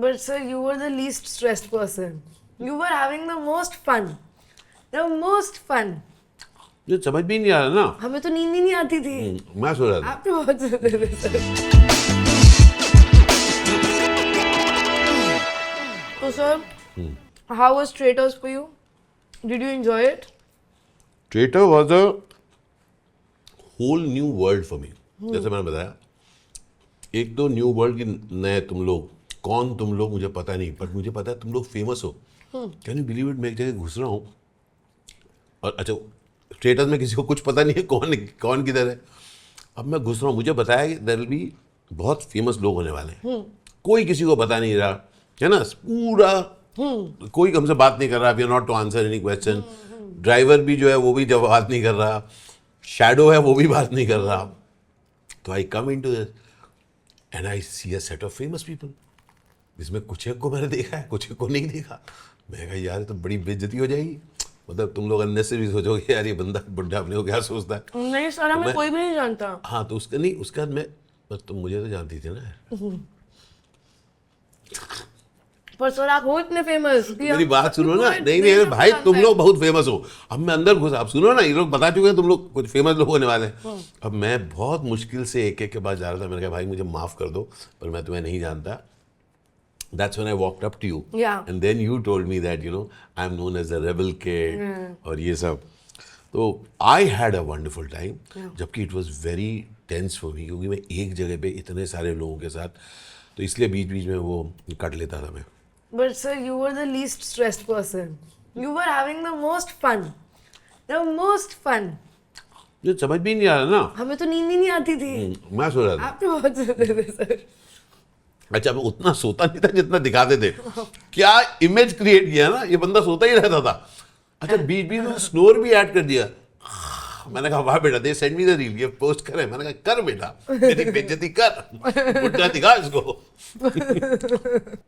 But sir, you were the least stressed person. You were having the most fun. The most fun. ये समझ भी नहीं आ रहा ना। हमें तो नींद ही नहीं आती थी। मैं सो रहा था। आप तो बहुत सोते थे सर। तो sir, how was Traitors for you? Did you enjoy it? Traitor was a whole new world for me. जैसे मैंने बताया, एक तो न्यू वर्ल्ड की नए तुम लोग, कौन तुम लोग मुझे पता नहीं, पर मुझे पता है तुम लोग फेमस हो। कैन यू बिलीव इट, मैं एक जगह घुस रहा हूँ और अच्छा स्टेटस में किसी को कुछ पता नहीं है कौन कौन किधर है। अब मैं घुस रहा हूँ, मुझे बताया कि देयर विल बी बहुत फेमस लोग होने वाले हैं। कोई किसी को पता नहीं रहा है ना, पूरा कोई हमसे बात नहीं कर रहा, we are not to answer any question. Driver भी जो है वो भी जब बात नहीं कर रहा, शैडो है वो भी बात नहीं कर रहा। तो I come in to this and I see a set of famous people, जिसमें कुछ एक को मैंने देखा है, कुछ एक को नहीं देखा। मैं कहा यार तो बड़ी बेइज्जती हो जाएगी, मतलब तुम लोग अननेसेसरी सोचोगे यार ये बंदा बुढ़ा अपने को क्या सोचता है। नहीं सर, हमें कोई भी नहीं जानता। हाँ तो उसका नहीं, उसका मैं बस तुम मुझे तो जानती थी ना यार। पर सर आप हो इतने फेमस। मेरी बात सुनो ना। नहीं नहीं भाई, तुम लोग बहुत फेमस हो। अब मैं अंदर घुसा, आप सुनो ना, ये लोग बता चुके हैं तुम लोग कुछ फेमस लोग होने वाले हैं। अब मैं बहुत मुश्किल से एक एक के पास जा रहा था। मैंने कहा भाई मुझे माफ कर दो पर मैं तुम्हें नहीं जानता। That's when I walked up to you. Yeah. And then you told me that, you know, I'm known as the rebel kid. और ये सब। तो I had a wonderful time. जबकि it was very tense for me, क्योंकि मैं एक जगह पे इतने सारे लोगों के साथ, तो इसलिए बीच बीच में वो कट लेता था मैं। But sir, you were the least stressed person. You were having the most fun. The most fun. ये समझ भी नहीं आ रहा ना। हमें तो नींद ही नहीं आती थी। मैं सो रहा था। आप तो बहुत सोते थे सर। अच्छा मैं उतना सोता नहीं था जितना दिखाते थे। क्या इमेज क्रिएट किया ना, ये बंदा सोता ही रहता था। अच्छा बीच बीच में स्नोर भी ऐड कर दिया। मैंने कहा वाह बेटा, they send me the reel, ये पोस्ट करें। मैंने कहा कर बेटा, मेरी बेइज्जती कर, बुढ़ा दिखा इसको।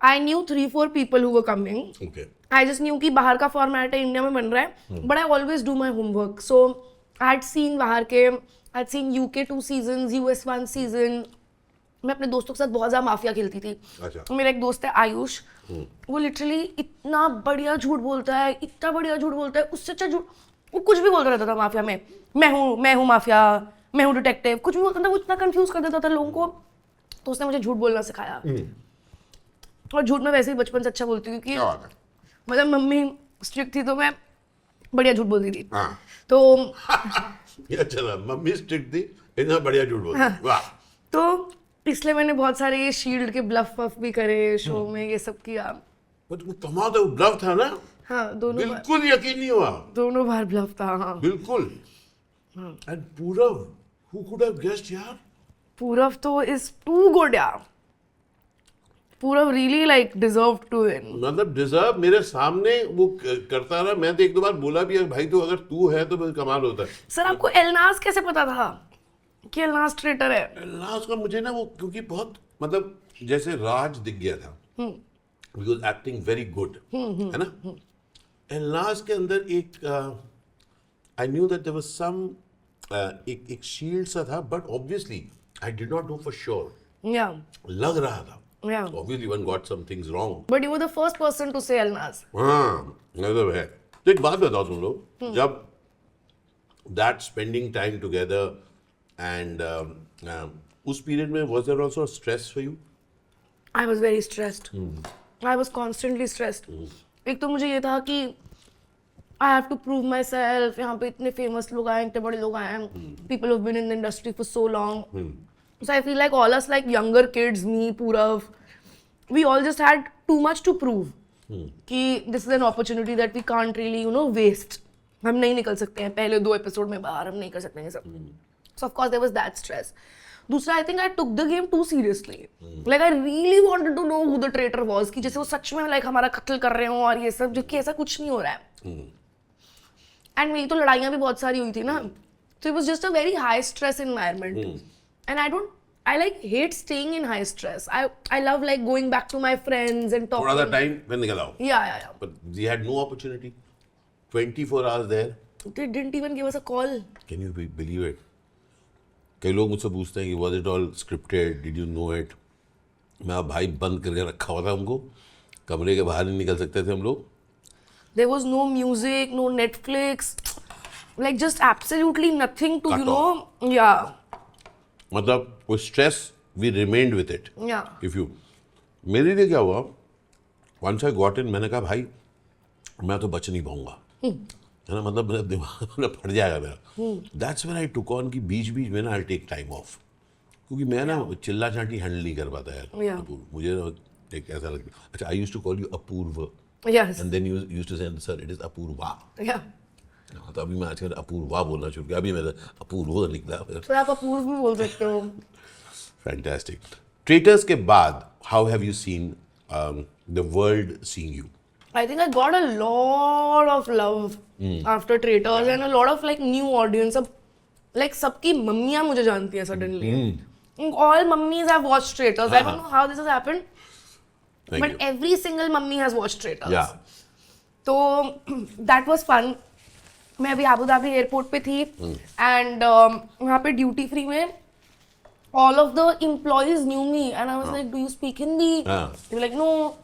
I knew 3-4 people who were coming. Okay. I just knew कि बाहर का फॉर्मेट है, इंडिया में बन रहा है, but I always do my homework. So I had seen बाहर के, I had seen UK 2 seasons, US 1 season. मैं अपने दोस्तों के साथ बहुत ज़्यादा माफिया खेलती थी। अच्छा। मेरा एक दोस्त है आयुष, वो लिटरली इतना बढ़िया झूठ बोलता है, इतना बढ़िया झूठ बोलता है, उससे अच्छा झूठ वो कुछ भी बोलता रहता था माफिया में। मैं हूँ माफिया, मैं हूँ डिटेक्टिव, कुछ भी बोलता था, वो इतना कंफ्यूज कर देता था लोगों को। तो उसने मुझे झूठ बोलना सिखाया। और झूठ में वैसे ही बचपन से अच्छा बोलती हूँ, क्योंकि मतलब मम्मी स्ट्रिक्ट थी तो मैं बढ़िया झूठ बोलती थी। तो ये अच्छा था, मम्मी स्ट्रिक्ट थी, इतना बढ़िया झूठ बोलती। वाह। तो इसलिए मैंने बहुत सारे ये शील्ड के ब्लफ वफ भी करे शो में, ये सब किया। कमाल था, ब्लफ था ना। हाँ दोनों बिल्कुल यकीन नहीं हुआ। दोनों बार ब्लफ था। हाँ बिल्कुल। And Purav, who could have guessed यार? पूरव तो इज टू गुड यार। Purav really like deserve to win. मतलब डिजर्व, मेरे सामने वो करता रहा। मैं तो एक दो बार बोला भी है भाई, तो अगर तू है तो फिर कमाल होता है। सर आपको एलनाज कैसे पता था कि एलनाज ट्रेटर है? लास्ट का मुझे ना वो, क्योंकि बहुत मतलब जैसे राज दिख गया था, बिकॉज एक्टिंग वेरी गुड है ना। एलनाज के अंदर एक I knew that there was some एक शील्ड सा था, but obviously I did not know for sure. या लग रहा था, या obviously one got some things wrong. But you were the first person to say Elnaaz. हाँ मतलब है। तो एक बात बताओ तुम लोग, जब that spending time together and उस पीरियड में was there also stress for you? I was very stressed. I was constantly stressed. एक तो मुझे ये था कि I have to prove myself. यहाँ पे इतने फेमस लोग आए, इतने बड़े लोग आए हैं, people have been in the industry for so long. So I feel like all us, like younger kids, me, Purav, we all just had too much to prove कि this is an opportunity that we can't really waste. हम नहीं निकल सकते हैं पहले 2 episode में बाहर, हम नहीं कर सकते हैं सब। So of course there was that stress. दूसरा, I think I took the game too seriously. Like I really wanted to know who the traitor was, कि जैसे वो सच में like हमारा कत्ल कर रहे हो और ये सब, जबकि ऐसा कुछ नहीं हो रहा है। And मेरी तो लड़ाइयाँ भी बहुत सारी हुई थी ना, so it was just a very high stress environment. And I like hate staying in high stress. I love like going back to my friends and talking. थोड़ा सा टाइम में निकल आओ। Yeah. But we had no opportunity. 24 hours there. They didn't even give us a call. Can you believe it? कई लोग मुझसे पूछते हैं कि was it all scripted? Did you know it? मैं भाई बंद करके रखा हुआ था हमको, कमरे के बाहर नहीं निकल सकते थे हम लोग. There was no music, no Netflix, like just absolutely nothing to, Cut you know, yeah, मतलब वो stress we remained with it. yeah. If you, मेरे लिए क्या हुआ, वंस आई गॉट इन, मैंने कहा भाई मैं तो बच नहीं पाऊंगा, है ना, मतलब मेरा दिमाग मेरा फट जाएगा मेरा. That's when I took on कि बीच बीच में ना आई टेक टाइम ऑफ, क्योंकि मैं ना चिल्ला चाटी हैंडल नहीं कर पाता यार. Yeah. अपूर्व, मुझे ना एक ऐसा लगता है. अच्छा, I used to call you Apurv Yes. And then you used to say sir it is Apurva. Yeah. हाँ, तो अभी मैं आजकल अपूर्वा बोलना शुरू किया, अभी मेरा अपूर्व निकला. फिर आप अपूर्व भी बोल सकते हो. फैंटास्टिक. ट्रेटर्स के बाद how have you seen the world seeing you? I think I got a lot of love after Traitors and a lot of like new audience. अब like सबकी मम्मियाँ मुझे जानती हैं suddenly. All mummies have watched Traitors. I don't know how this has happened, Thank but you. every single mummy has watched Traitors. Yeah. तो that was fun. मैं अभी Abu Dhabi airport पे थी and वहाँ पे ड्यूटी फ्री में all of the employees knew me and I was like, do you speak Hindi? They were like, no.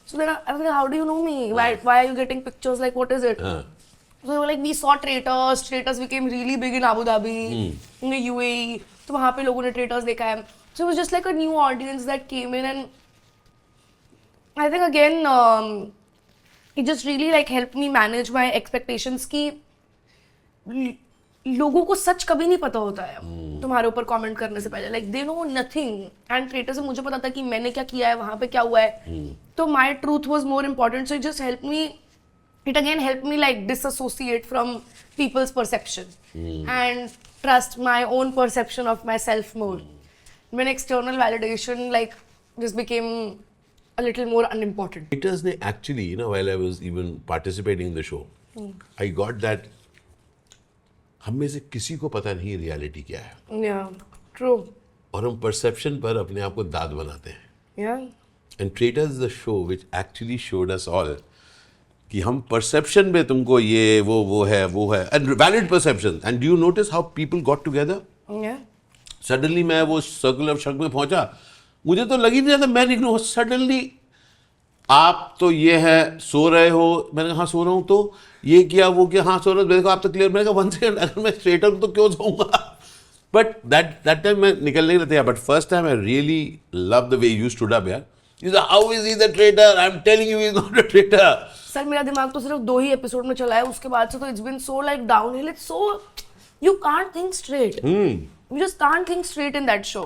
So then I was like, how do you know me? Why are you getting pictures? Like, what is it? So they were like, we saw Traitors. Traitors became really big in Abu Dhabi, in the UAE. तो वहाँ पे लोगों ने Traitors देखा है. So it was just like a new audience that came in and I think again it just really like helped me manage my expectations कि लोगों को सच कभी नहीं पता होता है तुम्हारे ऊपर कमेंट करने से पहले. Like they know nothing and traitor से मुझे पता था कि मैंने क्या किया है, वहां पे क्या हुआ है. तो my truth was more important. So it just help me, it again help me like dissociate from peoples perception and trust my own perception of my self more. When external validation like just became a little more unimportant. Traitors ने actually, you know, while I was even participating in the show, I got that हम में से किसी को पता नहीं reality क्या है. Yeah, true. और हम परसेप्शन पर अपने आप को दाद बनाते हैं. Yeah. And traitors is the show which actually showed us all कि हम परसेप्शन में तुमको ये वो है and valid perception. And do you notice how people got together? Yeah. Suddenly मैं वो सर्कल ऑफ शक में पहुंचा, मुझे तो लग ही नहीं रहा था मैं निकलूँ. सडनली आप तो ये है सो रहे हो, मैंने कहा हाँ सो रहा हूँ, तो ये किया वो किया, हाँ सो रहा हूँ, मैंने कहा आप तो क्लियर. मैंने कहा 1 सेकंड, अगर मैं स्ट्रेटर हूँ तो क्यों जाऊँगा. बट दैट टाइम मैं निकल नहीं रहा था. But first time I really love the way you stood up यार. How is he the traitor? I am telling you he is not a traitor. Sir मेरा दिमाग तो सिर्फ 2 ही एपिसोड में चला है, उसके बाद से तो it's been so like downhill. It's so you can't think straight. You just can't think straight in that show.